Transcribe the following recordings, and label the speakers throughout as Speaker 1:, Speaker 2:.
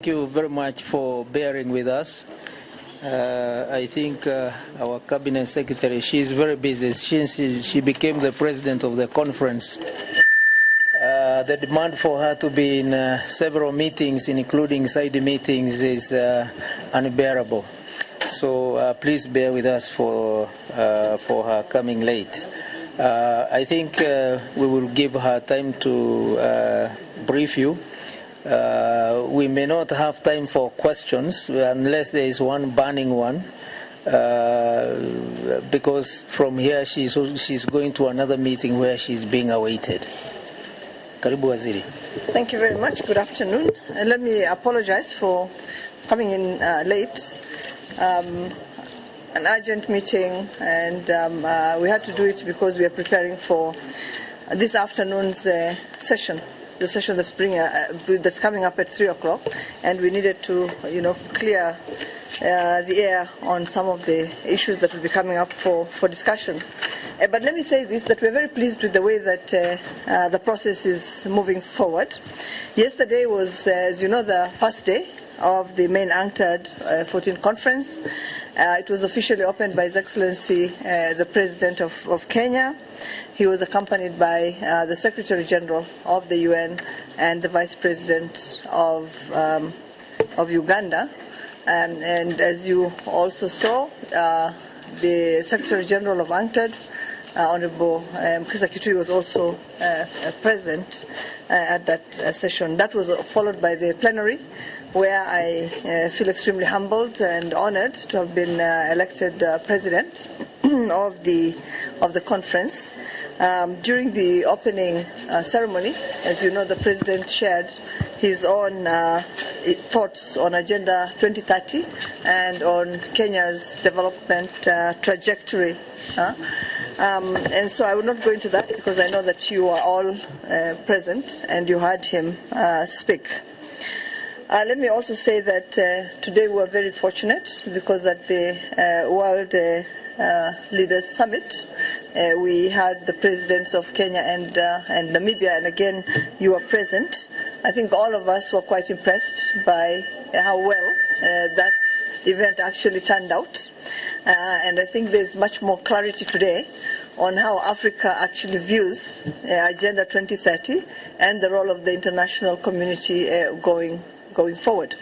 Speaker 1: Thank you very much for bearing with us. I think our cabinet secretary, she is very busy since she became the president of the conference. The demand for her to be in several meetings, including side meetings, is unbearable. So please bear with us for her coming late. I think we will give her time to brief you. We may not have time for questions unless there is one burning one, because from here she's going to another meeting where she's being awaited. Karibu Waziri.
Speaker 2: Thank you very much. Good afternoon. And let me apologize for coming in late. An urgent meeting, and we had to do it because we are preparing for this afternoon's session. The session that's coming up at 3 o'clock, and we needed to, clear the air on some of the issues that will be coming up for discussion. But let me say this, that we're very pleased with the way that the process is moving forward. Yesterday was, as you know, the first day of the main UNCTAD 14 conference. It was officially opened by His Excellency, the President of Kenya. He was accompanied by the Secretary General of the UN and the Vice President of Uganda. And as you also saw, the Secretary General of UNCTAD, Honorable Mkisa Kitui, was also present at that session. That was followed by the plenary, where I feel extremely humbled and honored to have been elected President of the conference. During the opening ceremony, as you know, the President shared his own thoughts on Agenda 2030 and on Kenya's development trajectory. And so I will not go into that because I know that you are all present and you heard him speak. Let me also say that today we are very fortunate because at the World Leaders Summit, we had the presidents of Kenya and Namibia, and again, you were present. I think all of us were quite impressed by how well that event actually turned out. And I think there's much more clarity today on how Africa actually views Agenda 2030 and the role of the international community going forward.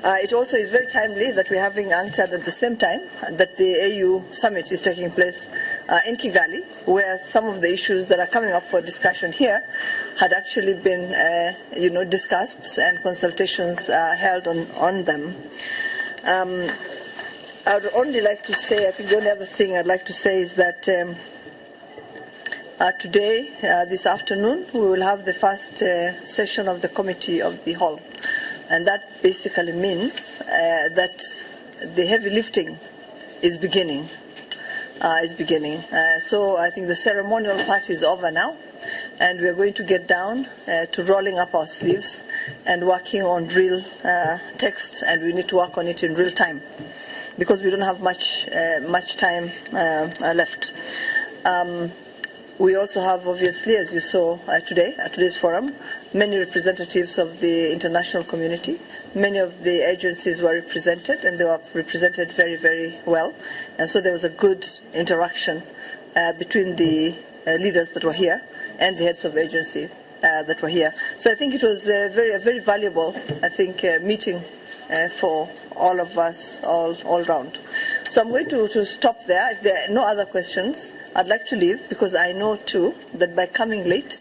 Speaker 2: It also is very timely that we're having UNCTAD at the same time that the AU summit is taking place in Kigali, where some of the issues that are coming up for discussion here had actually been discussed and consultations held on them. I would only like to say, I think the only other thing I'd like to say is that today, this afternoon, we will have the first session of the Committee of the Whole. And that basically means that the heavy lifting is beginning. So I think the ceremonial part is over now, and we're going to get down to rolling up our sleeves and working on real text, and we need to work on it in real time because we don't have much time left. We also have, obviously, as you saw at today's forum, many representatives of the international community. Many of the agencies were represented, and they were represented very, very well. And so there was a good interaction between the leaders that were here and the heads of agency that were here. So I think it was a very valuable, meeting for all of us, all round. So I'm going to stop there. If there are no other questions, I'd like to leave because I know too that by coming late,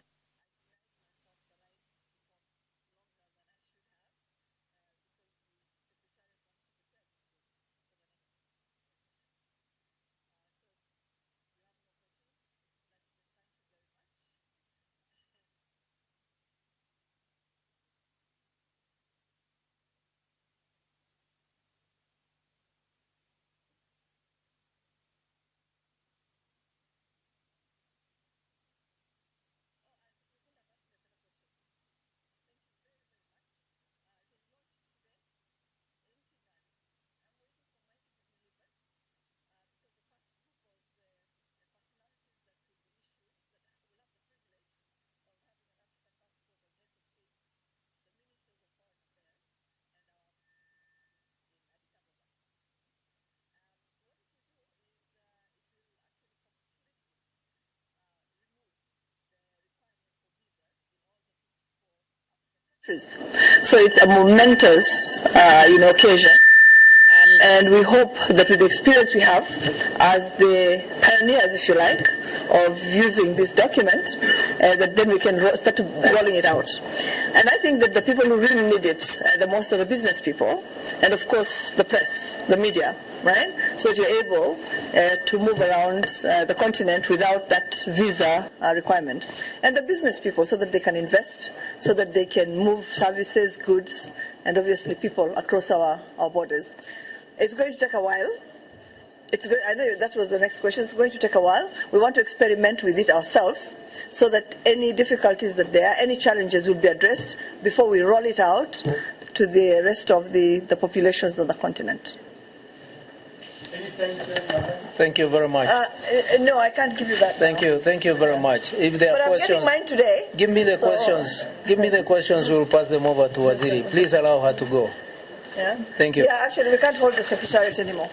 Speaker 2: So it's a momentous, occasion. And we hope that with the experience we have as the pioneers, if you like, of using this document, that then we can start rolling it out. And I think that the people who really need it, the most are the business people, and of course the press, the media, right? So that you're able to move around the continent without that visa requirement. And the business people, so that they can invest, so that they can move services, goods, and obviously people across our borders. It's going to take a while. I know that was the next question. It's going to take a while. We want to experiment with it ourselves so that any difficulties that there are, any challenges will be addressed before we roll it out to the rest of the populations of the continent.
Speaker 1: Thank you very much.
Speaker 2: No, I can't give you that.
Speaker 1: Thank you very much. If there are questions,
Speaker 2: I'm getting mine today.
Speaker 1: Give me the questions. Give me the questions. We'll pass them over to Waziri. Please allow her to go.
Speaker 2: Yeah.
Speaker 1: Thank you.
Speaker 2: Yeah, actually, we can't hold the secretariat anymore.